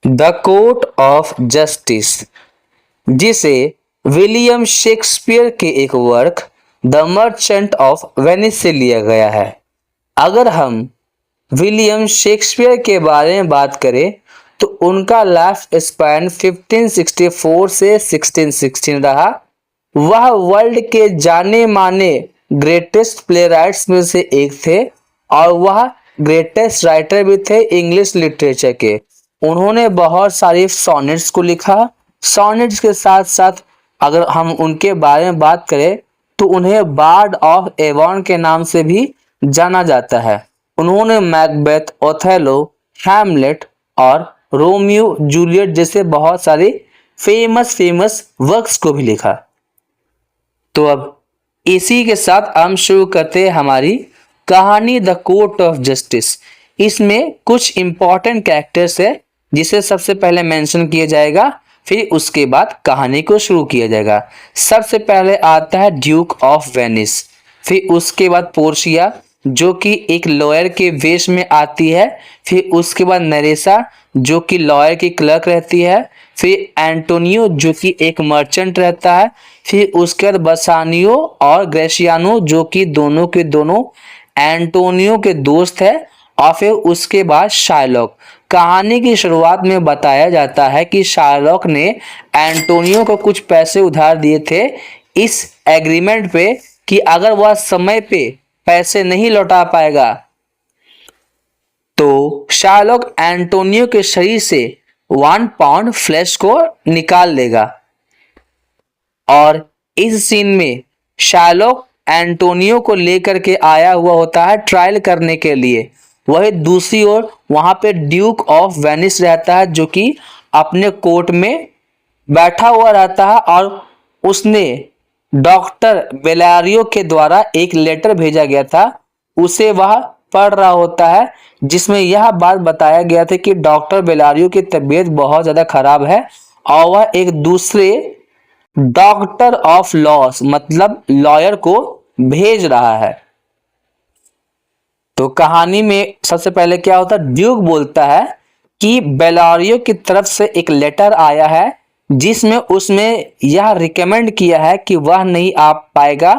The court of justice, जिसे William Shakespeare के एक work the merchant of Venice से लिया गया है। अगर हम विलियम शेक्सपियर के बारे में बात करें तो उनका लाइफ स्पैन 1564 से 1616 रहा। वह वर्ल्ड के जाने माने ग्रेटेस्ट प्लेराइट्स में से एक थे और वह ग्रेटेस्ट राइटर भी थे इंग्लिश लिटरेचर के। उन्होंने बहुत सारी सॉनेट्स को लिखा। सॉनेट्स के साथ साथ अगर हम उनके बारे में बात करें तो उन्हें बार्ड ऑफ एवॉन के नाम से भी जाना जाता है। उन्होंने मैकबेथ, ओथेलो, हैमलेट और रोमियो जूलियट जैसे बहुत सारे फेमस वर्क्स को भी लिखा। तो अब इसी के साथ हम शुरू करते हैं हमारी कहानी द कोर्ट ऑफ जस्टिस। इसमें कुछ इंपॉर्टेंट कैरेक्टर्स है जिसे सबसे पहले मेंशन किया जाएगा, फिर उसके बाद कहानी को शुरू किया जाएगा। सबसे पहले आता है ड्यूक ऑफ वेनिस, फिर उसके बाद पोर्शिया जो कि एक लॉयर के वेश में आती है, फिर उसके बाद नरेसा जो कि लॉयर की क्लर्क रहती है, फिर एंटोनियो जो कि एक मर्चेंट रहता है, फिर उसके बाद बसानियो और ग्रेशियानो जो कि दोनों के दोनों एंटोनियो के दोस्त है, और फिर उसके बाद शार्लॉक। कहानी की शुरुआत में बताया जाता है कि शार्लॉक ने एंटोनियो को कुछ पैसे उधार दिए थे इस एग्रीमेंट पे कि अगर वह समय पे पैसे नहीं लौटा पाएगा तो शार्लॉक एंटोनियो के शरीर से 1 पाउंड फ्लैश को निकाल लेगा। और इस सीन में शार्लॉक एंटोनियो को लेकर के आया हुआ होता है ट्रायल करने के लिए। वही दूसरी ओर वहां पे ड्यूक ऑफ वेनिस रहता है जो कि अपने कोर्ट में बैठा हुआ रहता है और उसने डॉक्टर बेलारियो के द्वारा एक लेटर भेजा गया था, उसे वह पढ़ रहा होता है जिसमें यह बात बताया गया था कि डॉक्टर बेलारियो की तबीयत बहुत ज़्यादा खराब है और वह एक दूसरे डॉक्टर ऑफ लॉस मतलब लॉयर को भेज रहा है। तो कहानी में सबसे पहले क्या होता है, ड्यूक बोलता है कि बेलारियो की तरफ से एक लेटर आया है जिसमें उसने यह रिकमेंड किया है कि वह नहीं आ पाएगा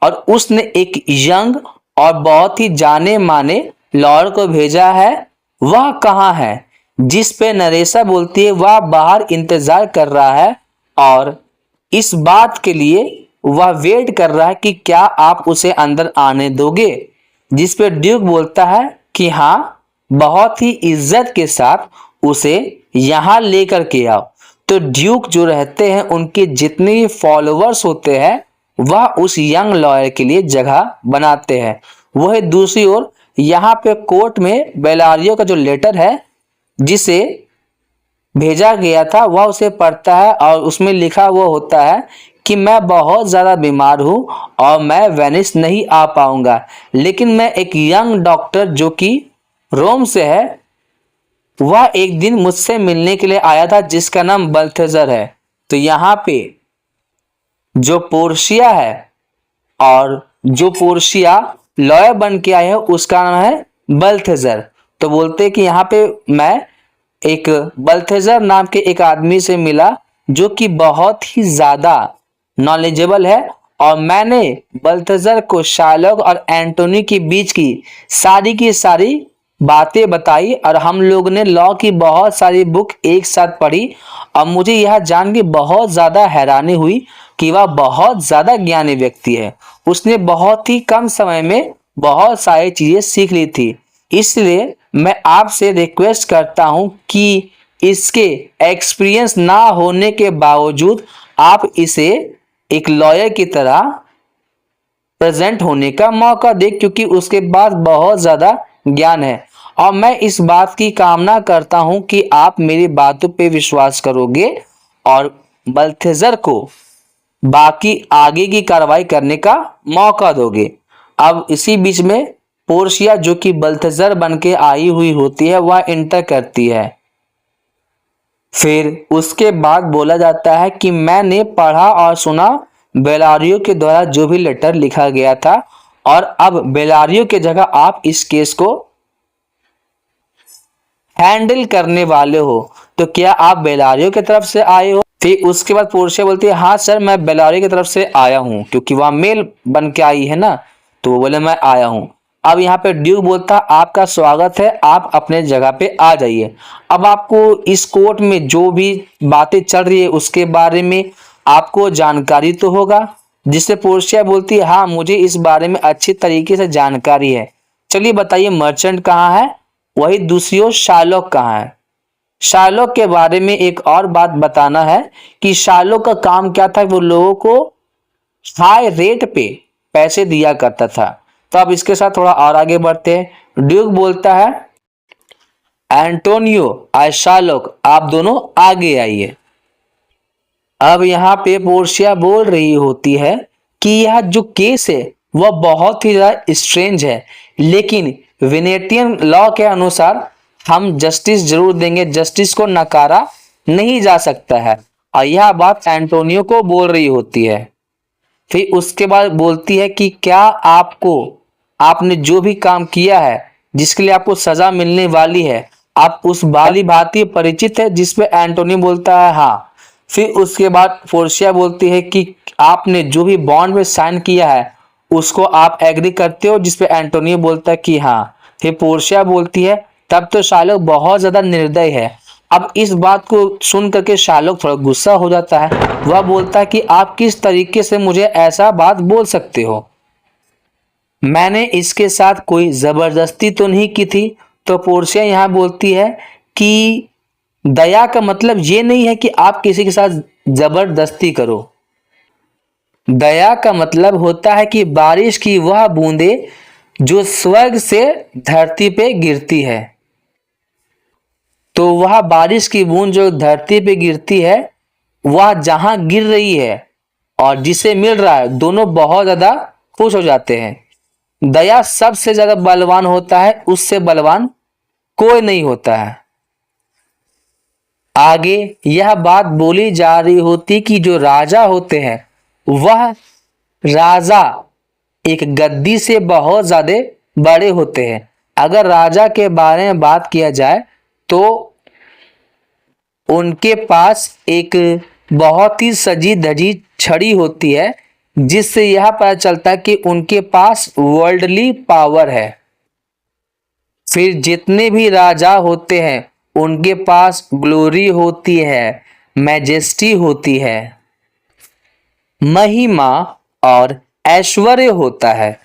और उसने एक यंग और बहुत ही जाने माने लॉयर को भेजा है। वह कहाँ है? जिस पे नरेसा बोलती है वह बाहर इंतजार कर रहा है और इस बात के लिए वह वेट कर रहा है कि क्या आप उसे अंदर आने दोगे। जिस पे ड्यूक बोलता है कि हाँ, बहुत ही इज्जत के साथ उसे यहाँ लेकर के आओ। तो ड्यूक जो रहते हैं उनके जितने भी फॉलोअर्स होते हैं वह उस यंग लॉयर के लिए जगह बनाते हैं। वह दूसरी ओर यहाँ पे कोर्ट में बेलारियो का जो लेटर है जिसे भेजा गया था वह उसे पढ़ता है और उसमें लिखा हुआ होता है कि मैं बहुत ज़्यादा बीमार हूँ और मैं वेनिस नहीं आ पाऊंगा, लेकिन मैं एक यंग डॉक्टर जो कि रोम से है वह एक दिन मुझसे मिलने के लिए आया था जिसका नाम बल्थेजर है। तो यहाँ पे जो पोर्शिया है और जो पोर्शिया लॉयर बन के आया है उसका नाम है बल्थेजर। तो बोलते हैं कि यहाँ पे मैं एक बल्थेजर नाम के एक आदमी से मिला जो कि बहुत ही ज्यादा नॉलेजेबल है और मैंने बल्थेजर को शार्लॉक और एंटोनी के बीच की सारी बातें बताई और हम लोग ने लॉ की बहुत सारी बुक एक साथ पढ़ी और मुझे यह जान के बहुत ज़्यादा हैरानी हुई कि वह बहुत ज़्यादा ज्ञानी व्यक्ति है। उसने बहुत ही कम समय में बहुत सारी चीज़ें सीख ली थी। इसलिए मैं आपसे रिक्वेस्ट करता हूं कि इसके एक्सपीरियंस ना होने के बावजूद आप इसे एक लॉयर की तरह प्रेजेंट होने का मौका दे क्योंकि उसके पास बहुत ज़्यादा ज्ञान है। और मैं इस बात की कामना करता हूं कि आप मेरी बातों पे विश्वास करोगे और बल्थेजर को बाकी आगे की कार्रवाई करने का मौका दोगे। अब इसी बीच में पोर्शिया जो कि बल्थेजर बन के आई हुई होती है वह इंटर करती है। फिर उसके बाद बोला जाता है कि मैंने पढ़ा और सुना बेलारियो के द्वारा जो भी लेटर लिखा गया था और अब बेलारियो के जगह आप इस केस को हैंडल करने वाले हो। तो क्या आप बेलारियो की तरफ से आए हो? फिर उसके बाद पोर्शिया बोलती है हाँ सर, मैं बेलारियो की तरफ से आया हूँ, क्योंकि वहां मेल बन के आई है ना, तो वो बोले मैं आया हूँ। अब यहाँ पे ड्यूक बोलता आपका स्वागत है, आप अपने जगह पे आ जाइए। अब आपको इस कोर्ट में जो भी बातें चल रही है उसके बारे में आपको जानकारी तो होगा। जिससे पोर्शिया बोलती है हाँ, मुझे इस बारे में अच्छी तरीके से जानकारी है। चलिए बताइए, मर्चेंट कहाँ है? वही दूसरी ओर शार्लॉक कहाँ है? शार्लॉक के बारे में एक और बात बताना है कि शार्लॉक का काम क्या था, वो लोगों को हाई रेट पे पैसे दिया करता था। तो अब इसके साथ थोड़ा और आगे बढ़ते हैं। ड्यूक बोलता है एंटोनियो और शार्लॉक आप दोनों आगे आइए। अब यहाँ पे पोर्शिया बोल रही होती है कि यह जो केस है वह बहुत ही ज्यादा स्ट्रेंज है, लेकिन वेनेटियन लॉ के अनुसार हम जस्टिस जरूर देंगे, जस्टिस को नकारा नहीं जा सकता है। और यह बात एंटोनियो को बोल रही होती है। फिर उसके बाद बोलती है कि क्या आपने जो भी काम किया है जिसके लिए आपको सजा मिलने वाली है, आप उस बाली भांति परिचित है? जिसपे एंटोनियो बोलता है हाँ। फिर उसके बाद पोर्शिया बोलती है कि आपने जो भी बॉन्ड में साइन किया है उसको आप एग्री करते हो? जिसपे एंटोनियो बोलता है कि हाँ। फिर पोर्शिया बोलती है तब तो शार्लॉक बहुत ज्यादा निर्दयी है। अब इस बात को सुन करके शार्लॉक थोड़ा गुस्सा हो जाता है। वह बोलता है कि आप किस तरीके से मुझे ऐसा बात बोल सकते हो? मैंने इसके साथ कोई जबरदस्ती तो नहीं की थी। तो पोर्शिया यहाँ बोलती है कि दया का मतलब ये नहीं है कि आप किसी के साथ जबरदस्ती करो। दया का मतलब होता है कि बारिश की वह बूंदे जो स्वर्ग से धरती पे गिरती है, तो वह बारिश की बूंद जो धरती पे गिरती है वह जहां गिर रही है और जिसे मिल रहा है, दोनों बहुत ज्यादा खुश हो जाते हैं। दया सबसे ज्यादा बलवान होता है, उससे बलवान कोई नहीं होता है। आगे यह बात बोली जा रही होती कि जो राजा होते हैं वह राजा एक गद्दी से बहुत ज्यादा बड़े होते हैं। अगर राजा के बारे में बात किया जाए तो उनके पास एक बहुत ही सजी धजी छड़ी होती है, जिससे यह पता चलता है कि उनके पास वर्ल्डली पावर है। फिर जितने भी राजा होते हैं उनके पास ग्लोरी होती है, मैजेस्टी होती है, महिमा और ऐश्वर्य होता है।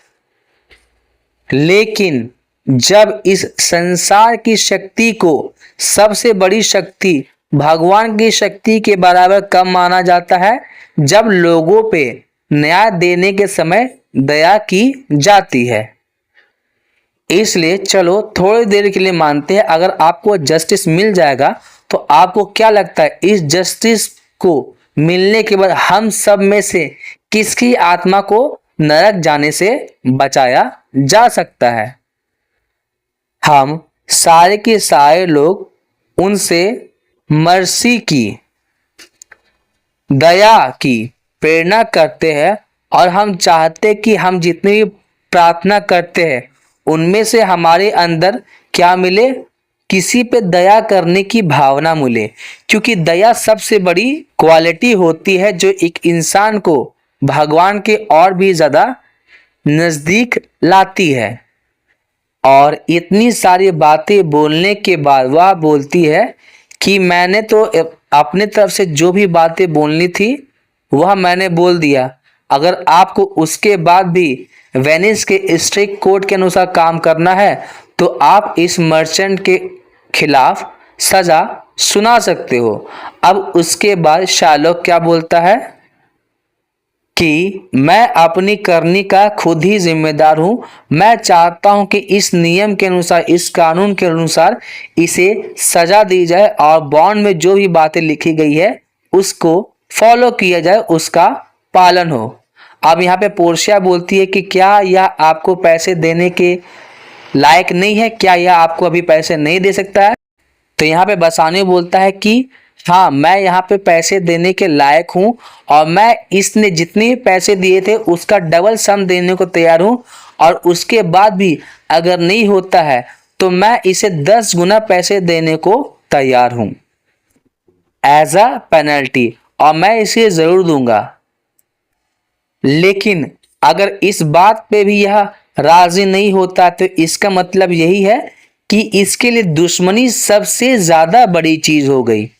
लेकिन जब इस संसार की शक्ति को सबसे बड़ी शक्ति भगवान की शक्ति के बराबर कम माना जाता है, जब लोगों पे न्याय देने के समय दया की जाती है। इसलिए चलो थोड़ी देर के लिए मानते हैं अगर आपको जस्टिस मिल जाएगा तो आपको क्या लगता है इस जस्टिस को मिलने के बाद हम सब में से किसकी आत्मा को नरक जाने से बचाया जा सकता है? हम सारे के सारे लोग उनसे मर्सी की, दया की प्रेरणा करते हैं और हम चाहते कि हम जितनी भी प्रार्थना करते हैं उनमें से हमारे अंदर क्या मिले? किसी पे दया करने की भावना मिले, क्योंकि दया सबसे बड़ी क्वालिटी होती है जो एक इंसान को भगवान के और भी ज्यादा नजदीक लाती है। और इतनी सारी बातें बोलने के बाद वह बोलती है कि मैंने तो अपने तरफ से जो भी बातें बोलनी थी वह मैंने बोल दिया। अगर आपको उसके बाद भी वेनिस के स्ट्रिक्ट कोड के अनुसार काम करना है तो आप इस मर्चेंट के खिलाफ सजा सुना सकते हो। अब उसके बाद शार्लॉक क्या बोलता है कि मैं अपनी करनी का खुद ही जिम्मेदार हूं। मैं चाहता हूं कि इस नियम के अनुसार, इस कानून के अनुसार इसे सजा दी जाए और बॉन्ड में जो भी बातें लिखी गई है उसको फॉलो किया जाए, उसका पालन हो। अब यहाँ पे पोर्शिया बोलती है कि क्या यह आपको पैसे देने के लायक नहीं है? क्या यह आपको अभी पैसे नहीं दे सकता है? तो यहाँ पे बसानियो बोलता है कि हाँ, मैं यहाँ पे पैसे देने के लायक हूँ और मैं इसने जितने पैसे दिए थे उसका डबल सम देने को तैयार हूँ, और उसके बाद भी अगर नहीं होता है तो मैं इसे 10 गुना पैसे देने को तैयार हूँ। एज अ पेनल्टी, और मैं इसे जरूर दूंगा। लेकिन अगर इस बात पे भी यह राजी नहीं होता तो इसका मतलब यही है कि इसके लिए दुश्मनी सबसे ज्यादा बड़ी चीज हो गई।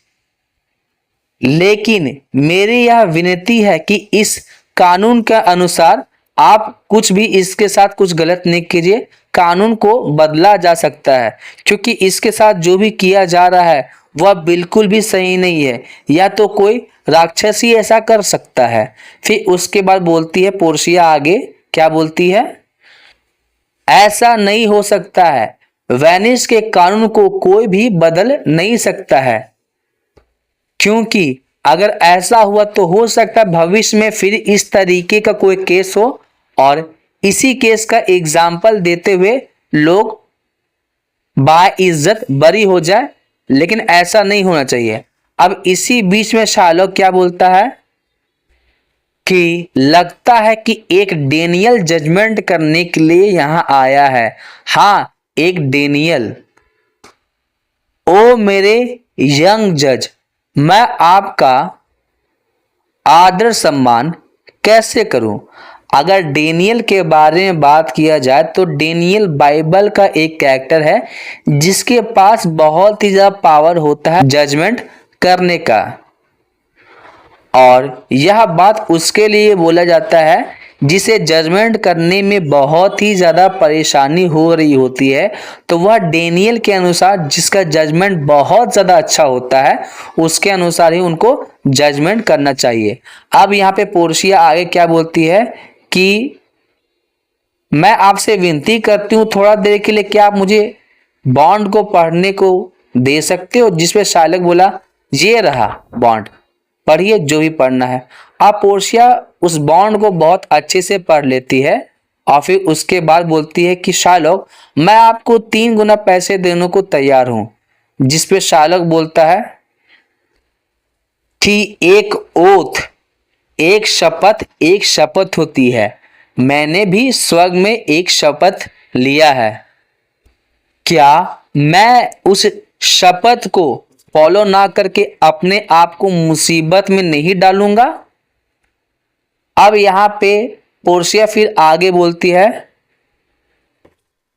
लेकिन मेरी यह विनती है कि इस कानून के अनुसार आप कुछ भी इसके साथ कुछ गलत नहीं कीजिए, कानून को बदला जा सकता है, क्योंकि इसके साथ जो भी किया जा रहा है वह बिल्कुल भी सही नहीं है, या तो कोई राक्षस ही ऐसा कर सकता है। फिर उसके बाद बोलती है पोर्शिया आगे, क्या बोलती है, ऐसा नहीं हो सकता है, वेनिस के कानून को कोई भी बदल नहीं सकता है, क्योंकि अगर ऐसा हुआ तो हो सकता है भविष्य में फिर इस तरीके का कोई केस हो और इसी केस का एग्जाम्पल देते हुए लोग बाइज्जत बरी हो जाए, लेकिन ऐसा नहीं होना चाहिए। अब इसी बीच में शार्लॉक क्या बोलता है कि लगता है कि एक डेनियल जजमेंट करने के लिए यहां आया है। हाँ, एक डेनियल। ओ मेरे यंग जज, मैं आपका आदर सम्मान कैसे करूं? अगर डेनियल के बारे में बात किया जाए तो डेनियल बाइबल का एक कैरेक्टर है जिसके पास बहुत ही ज्यादा पावर होता है जजमेंट करने का, और यह बात उसके लिए बोला जाता है जिसे जजमेंट करने में बहुत ही ज्यादा परेशानी हो रही होती है, तो वह डेनियल के अनुसार जिसका जजमेंट बहुत ज्यादा अच्छा होता है उसके अनुसार ही उनको जजमेंट करना चाहिए। अब यहाँ पे पोर्शिया आगे क्या बोलती है कि मैं आपसे विनती करती हूँ थोड़ा देर के लिए क्या आप मुझे बॉन्ड को पढ़ने को दे सकते हो? जिसपे शार्लक बोला ये रहा बॉन्ड, पढ़िए जो भी पढ़ना है। अब पोर्शिया उस बॉन्ड को बहुत अच्छे से पढ़ लेती है और फिर उसके बाद बोलती है कि शार्लक मैं आपको 3 गुना पैसे देने को तैयार हूं। जिसपे शार्लक बोलता है कि एक शपथ होती है, मैंने भी स्वर्ग में एक शपथ लिया है, क्या मैं उस शपथ को फॉलो ना करके अपने आप को मुसीबत में नहीं डालूंगा? अब यहां पे पोर्शिया फिर आगे बोलती है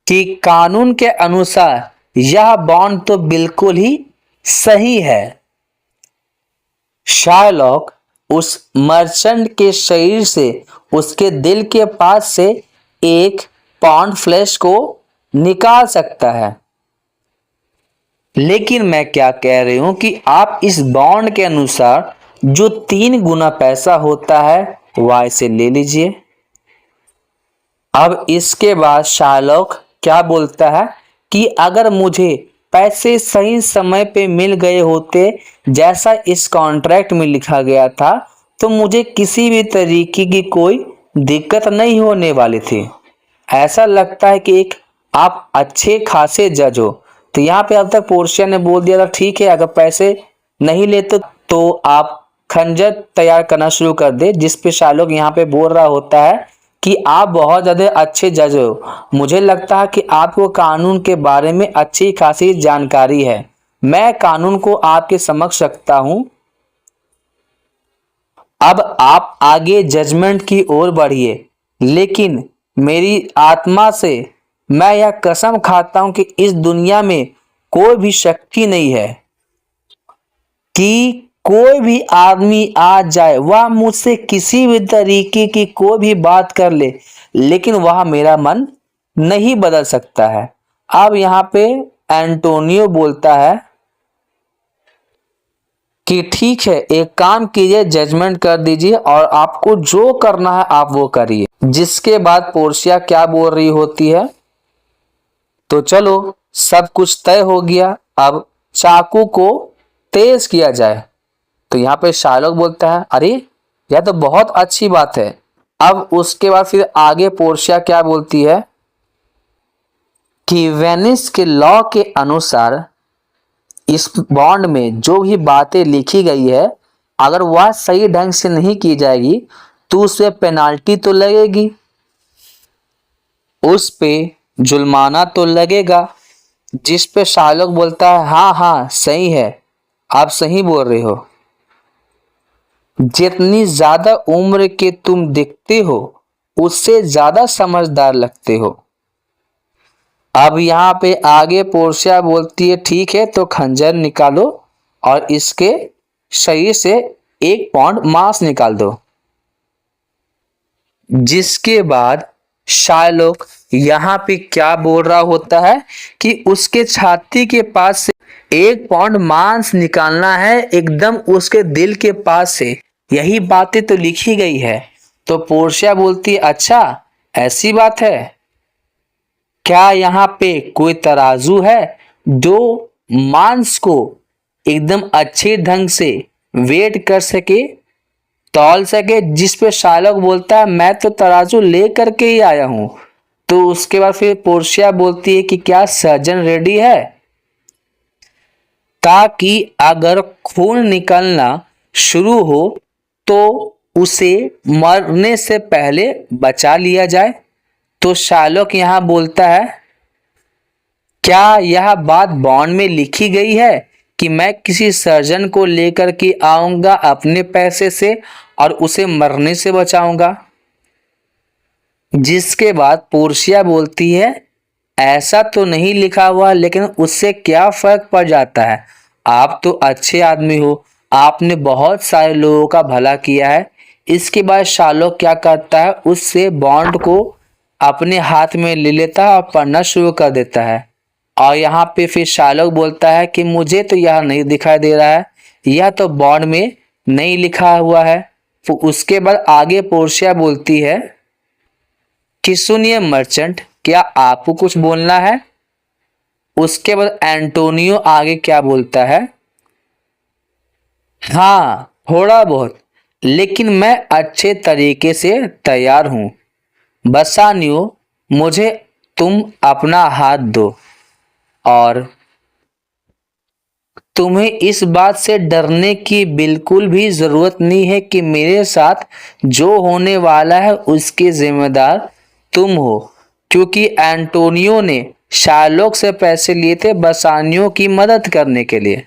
कि कानून के अनुसार यह बॉन्ड तो बिल्कुल ही सही है। शार्लॉक उस मर्चेंट के शरीर से उसके दिल के पास से 1 पाउंड फ्लैश को निकाल सकता है, लेकिन मैं क्या कह रही हूं कि आप इस बॉन्ड के अनुसार जो 3 गुना पैसा होता है वह इसे ले लीजिए। अब इसके बाद शार्लॉक क्या बोलता है कि अगर मुझे पैसे सही समय पे मिल गए होते जैसा इस कॉन्ट्रैक्ट में लिखा गया था तो मुझे किसी भी तरीके की कोई दिक्कत नहीं होने वाली थी। ऐसा लगता है कि एक आप अच्छे खासे जज हो। तो यहाँ पे अब तक पोर्शिया ने बोल दिया था ठीक है अगर पैसे नहीं लेते तो आप खंजर तैयार करना शुरू कर दे, जिस पे शार्लॉक यहाँ पे बोल रहा होता है कि आप बहुत ज्यादा अच्छे जज हो, मुझे लगता है कि आपको कानून के बारे में अच्छी खासी जानकारी है, मैं कानून को आपके समक्ष रखता हूं। अब आप आगे जजमेंट की ओर बढ़िए, लेकिन मेरी आत्मा से मैं यह कसम खाता हूं कि इस दुनिया में कोई भी शक्ति नहीं है कि कोई भी आदमी आ जाए वह मुझसे किसी भी तरीके की कोई भी बात कर ले, लेकिन वह मेरा मन नहीं बदल सकता है। अब यहां पे एंटोनियो बोलता है कि ठीक है एक काम कीजिए, जजमेंट कर दीजिए और आपको जो करना है आप वो करिए। जिसके बाद पोर्शिया क्या बोल रही होती है, तो चलो सब कुछ तय हो गया, अब चाकू को तेज किया जाए। तो यहाँ पे शार्लक बोलता है अरे यह तो बहुत अच्छी बात है। अब उसके बाद फिर आगे पोर्शिया क्या बोलती है कि वेनिस के लॉ के अनुसार इस बॉन्ड में जो भी बातें लिखी गई है अगर वह सही ढंग से नहीं की जाएगी तो उस पे पेनाल्टी तो लगेगी, उस पे जुर्माना तो लगेगा। जिस पे शार्लक बोलता है हाँ हाँ सही है, आप सही बोल रहे हो। जितनी ज्यादा उम्र के तुम दिखते हो उससे ज्यादा समझदार लगते हो। अब यहाँ पे आगे पोर्शिया बोलती है ठीक है तो खंजर निकालो और इसके शरीर से 1 पाउंड मांस निकाल दो। जिसके बाद शार्लोक यहाँ पे क्या बोल रहा होता है कि उसके छाती के पास से 1 पाउंड मांस निकालना है, एकदम उसके दिल के पास से। यही बातें तो लिखी गई है। तो पोर्शिया बोलती है अच्छा ऐसी बात है क्या? यहाँ पे कोई तराजू है जो मांस को एकदम अच्छे ढंग से वेट कर सके, तौल सके? जिस पे शार्लक बोलता है मैं तो तराजू ले करके ही आया हूं। तो उसके बाद फिर पोर्शिया बोलती है कि क्या सर्जन रेडी है, ताकि अगर खून निकलना शुरू हो तो उसे मरने से पहले बचा लिया जाए। तो शार्लक यहां बोलता है क्या यह बात बॉन्ड में लिखी गई है कि मैं किसी सर्जन को लेकर के आऊंगा अपने पैसे से और उसे मरने से बचाऊंगा? जिसके बाद पोर्शिया बोलती है ऐसा तो नहीं लिखा हुआ, लेकिन उससे क्या फर्क पड़ जाता है, आप तो अच्छे आदमी हो, आपने बहुत सारे लोगों का भला किया है। इसके बाद शार्लक क्या करता है, उससे बॉन्ड को अपने हाथ में ले लेता है और पढ़ना शुरू कर देता है। और यहाँ पे फिर शार्लक बोलता है कि मुझे तो यह नहीं दिखाई दे रहा है, यह तो बॉन्ड में नहीं लिखा हुआ है। तो उसके बाद आगे पोर्शिया बोलती है कि सुनिए मर्चेंट, क्या आपको कुछ बोलना है? उसके बाद एंटोनियो आगे क्या बोलता है, हाँ थोड़ा बहुत, लेकिन मैं अच्छे तरीके से तैयार हूं। बसानियो मुझे तुम अपना हाथ दो और तुम्हें इस बात से डरने की बिल्कुल भी जरूरत नहीं है कि मेरे साथ जो होने वाला है उसके जिम्मेदार तुम हो, क्योंकि एंटोनियो ने शार्लक से पैसे लिए थे बसानियो की मदद करने के लिए।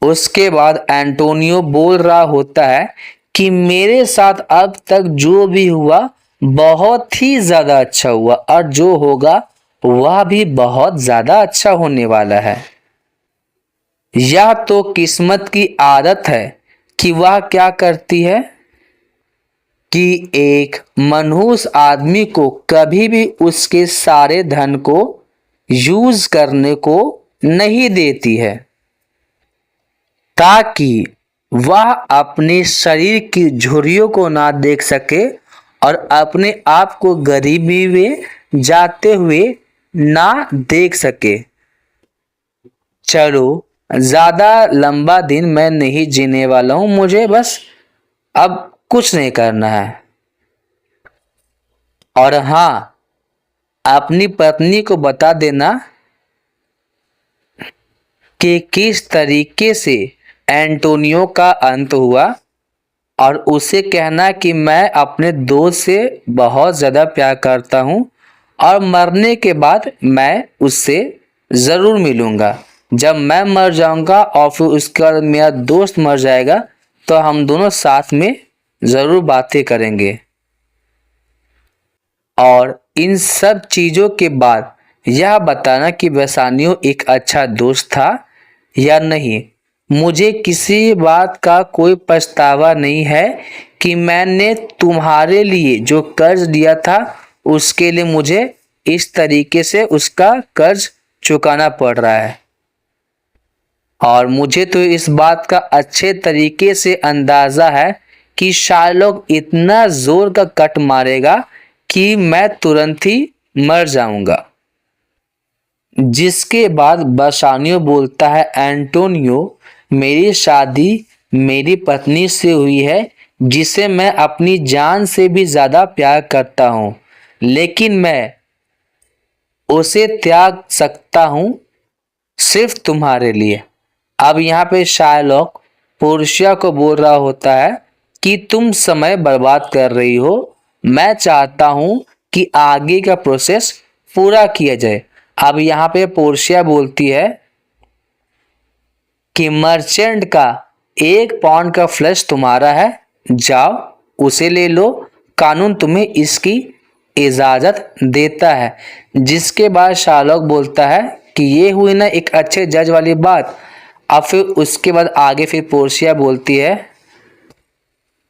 उसके बाद एंटोनियो बोल रहा होता है कि मेरे साथ अब तक जो भी हुआ बहुत ही ज्यादा अच्छा हुआ और जो होगा वह भी बहुत ज्यादा अच्छा होने वाला है। यह तो किस्मत की आदत है कि वह क्या करती है कि एक मनहूस आदमी को कभी भी उसके सारे धन को यूज करने को नहीं देती है, ताकि वह अपने शरीर की झुर्रियों को ना देख सके और अपने आप को गरीबी में जाते हुए ना देख सके। चलो ज्यादा लंबा दिन मैं नहीं जीने वाला हूं, मुझे बस अब कुछ नहीं करना है। और हाँ, अपनी पत्नी को बता देना कि किस तरीके से एंटोनियो का अंत हुआ और उसे कहना कि मैं अपने दोस्त से बहुत ज़्यादा प्यार करता हूँ और मरने के बाद मैं उससे ज़रूर मिलूँगा। जब मैं मर जाऊँगा और फिर उसका मेरा दोस्त मर जाएगा तो हम दोनों साथ में ज़रूर बातें करेंगे। और इन सब चीज़ों के बाद यह बताना कि बेसानियो एक अच्छा दोस्त था या नहीं। मुझे किसी बात का कोई पछतावा नहीं है कि मैंने तुम्हारे लिए जो कर्ज दिया था उसके लिए मुझे इस तरीके से उसका कर्ज चुकाना पड़ रहा है। और मुझे तो इस बात का अच्छे तरीके से अंदाज़ा है कि शार्लक इतना जोर का कट मारेगा कि मैं तुरंत ही मर जाऊंगा। जिसके बाद बसानियो बोलता है एंटोनियो, मेरी शादी मेरी पत्नी से हुई है जिसे मैं अपनी जान से भी ज़्यादा प्यार करता हूँ, लेकिन मैं उसे त्याग सकता हूँ सिर्फ तुम्हारे लिए। अब यहाँ पे शार्लक पोर्शिया को बोल रहा होता है कि तुम समय बर्बाद कर रही हो, मैं चाहता हूँ कि आगे का प्रोसेस पूरा किया जाए। अब यहाँ पे पोर्शिया बोलती है कि मर्चेंट का 1 पाउंड का फ्लैश तुम्हारा है, जाओ उसे ले लो, कानून तुम्हें इसकी इजाजत देता है। जिसके बाद शार्लॉक बोलता है कि ये हुई ना एक अच्छे जज वाली बात। अब फिर उसके बाद आगे फिर पोर्शिया बोलती है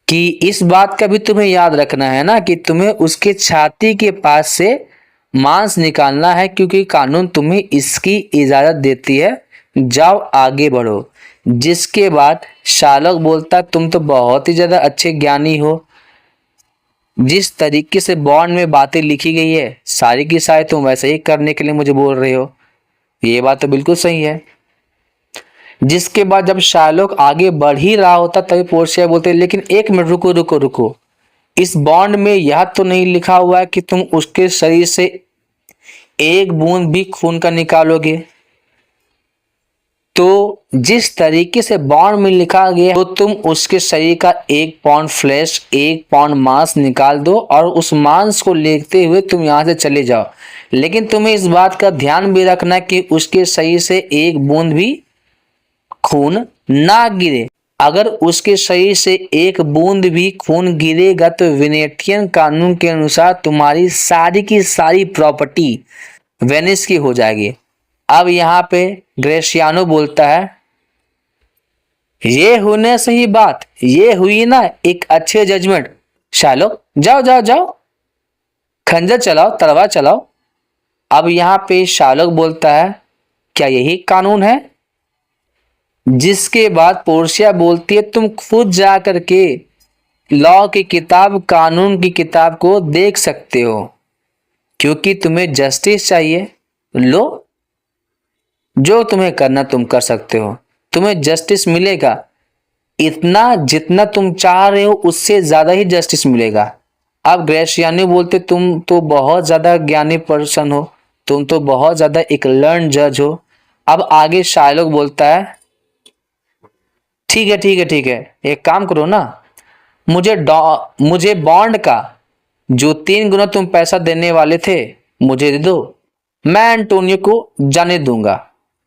कि इस बात का भी तुम्हें याद रखना है ना कि तुम्हें उसके छाती के पास से मांस निकालना है, क्योंकि कानून तुम्हें इसकी इजाजत देती है, जाओ आगे बढ़ो। जिसके बाद शार्लॉक बोलता तुम तो बहुत ही ज्यादा अच्छे ज्ञानी हो, जिस तरीके से बॉन्ड में बातें लिखी गई है सारी की सारी तुम वैसे ही करने के लिए मुझे बोल रहे हो। ये बात तो बिल्कुल सही है। जिसके बाद जब शार्लॉक आगे बढ़ ही रहा होता तभी पोर्शिया बोलते लेकिन 1 मिनट रुको रुको रुको, इस बॉन्ड में यह तो नहीं लिखा हुआ है कि तुम उसके शरीर से 1 बूंद भी खून का निकालोगे। तो जिस तरीके से बॉन्ड में लिखा गया तो तुम उसके शरीर का 1 पाउंड फ्लैश 1 पाउंड मांस निकाल दो और उस मांस को लेते हुए तुम यहाँ से चले जाओ। लेकिन तुम्हें इस बात का ध्यान भी रखना कि उसके शरीर से 1 बूंद भी खून ना गिरे। अगर उसके शरीर से 1 बूंद भी खून गिरेगा तो वेनेटियन कानून के अनुसार तुम्हारी सारी की सारी प्रॉपर्टी वेनिस की हो जाएगी। अब यहाँ पे ग्रेशियानो बोलता है ये होने से ही बात, ये हुई ना एक अच्छे जजमेंट। शार्लॉक जाओ जाओ जाओ, खंजर चलाओ, तलवार चलाओ। अब यहाँ पे शार्लॉक बोलता है क्या यही कानून है? जिसके बाद पोर्शिया बोलती है तुम खुद जा करके लॉ की किताब, कानून की किताब को देख सकते हो, क्योंकि तुम्हें जस्टिस चाहिए। लो, जो तुम्हें करना तुम कर सकते हो, तुम्हें जस्टिस मिलेगा। इतना जितना तुम चाह रहे हो उससे ज्यादा ही जस्टिस मिलेगा। अब ग्रेशियानो बोलते तुम तो बहुत ज्यादा ज्ञानी पर्सन हो, तुम तो बहुत ज्यादा एक लर्न जज हो। अब आगे शार्लॉक बोलता है ठीक है ठीक है ठीक है, एक काम करो ना, मुझे बॉन्ड का जो 3 गुना तुम पैसा देने वाले थे मुझे दे दो, मैं एंटोनियो को जाने दूंगा।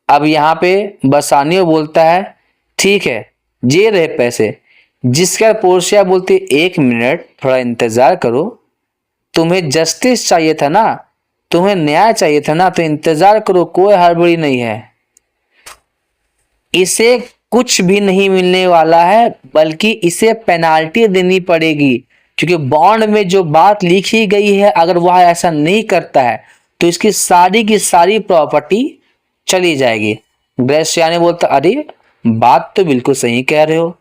अब यहाँ पे बसानियो बोलता है ठीक है, ये रहे पैसे। जिसका पोर्शिया बोलती 1 मिनट थोड़ा इंतजार करो, तुम्हें जस्टिस चाहिए था ना, तुम्हें न्याय चाहिए था ना, तो इंतजार करो, कोई हड़बड़ी नहीं है। इसे कुछ भी नहीं मिलने वाला है, बल्कि इसे पेनाल्टी देनी पड़ेगी, क्योंकि बॉन्ड में जो बात लिखी गई है अगर वह ऐसा नहीं करता है तो इसकी सारी की सारी प्रॉपर्टी चली जाएगी। ग्रेशियानो बोलता अरे बात तो बिल्कुल सही कह रहे हो।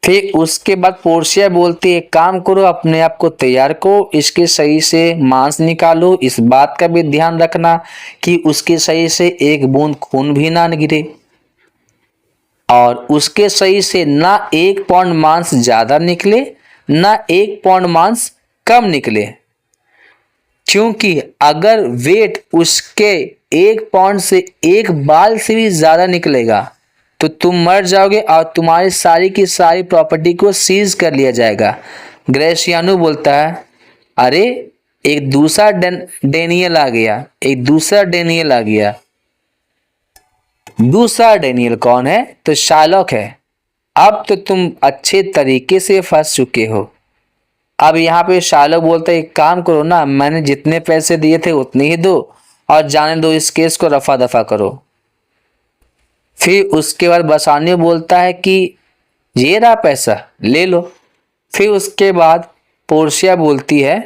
फिर उसके बाद पोर्शिया बोलती है एक काम करो, अपने आप को तैयार करो, इसके शरीर से मांस निकालो, इस बात का भी ध्यान रखना कि उसके शरीर से 1 बूंद खून भी ना गिरे और उसके शरीर से ना 1 पाउंड मांस ज्यादा निकले ना 1 पाउंड मांस कम निकले, क्योंकि अगर वेट उसके 1 पाउंड से 1 बाल से भी ज्यादा निकलेगा तो तुम मर जाओगे और तुम्हारी सारी की सारी प्रॉपर्टी को सीज कर लिया जाएगा। ग्रेशियानो बोलता है अरे एक दूसरा डेनियल आ गया, एक दूसरा डेनियल आ गया। दूसरा डेनियल कौन है? तो शार्लॉक है। अब तो तुम अच्छे तरीके से फंस चुके हो। अब यहाँ पे शार्लॉक बोलता है एक काम करो ना, मैंने जितने पैसे दिए थे उतने ही दो और जाने दो, इस केस को रफा दफा करो। फिर उसके बाद बसानियो बोलता है कि ये रहा पैसा, ले लो। फिर उसके बाद पोर्शिया बोलती है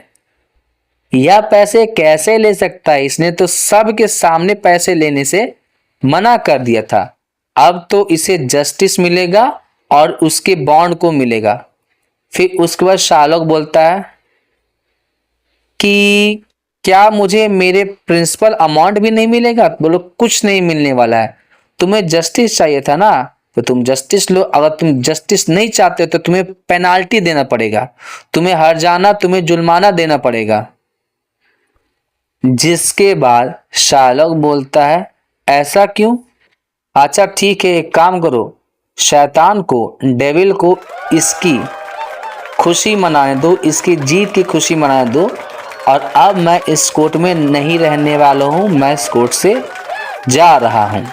यह पैसे कैसे ले सकता है, इसने तो सबके सामने पैसे लेने से मना कर दिया था, अब तो इसे जस्टिस मिलेगा और उसके बॉन्ड को मिलेगा। फिर उसके बाद शार्लॉक बोलता है कि क्या मुझे मेरे प्रिंसिपल अमाउंट भी नहीं मिलेगा? बोलो कुछ नहीं मिलने वाला है, तुम्हें जस्टिस चाहिए था ना, तो तुम जस्टिस लो। अगर तुम जस्टिस नहीं चाहते तो तुम्हें पेनाल्टी देना पड़ेगा, तुम्हें हर्जाना, तुम्हें जुर्माना देना पड़ेगा। जिसके बाद शार्लॉक बोलता है ऐसा क्यों? अच्छा ठीक है, एक काम करो, शैतान को, डेविल को इसकी खुशी मनाने दो, इसकी जीत की खुशी मनाने दो, और अब मैं इस कोर्ट में नहीं रहने वाला हूं, मैं इस कोर्ट से जा रहा हूं।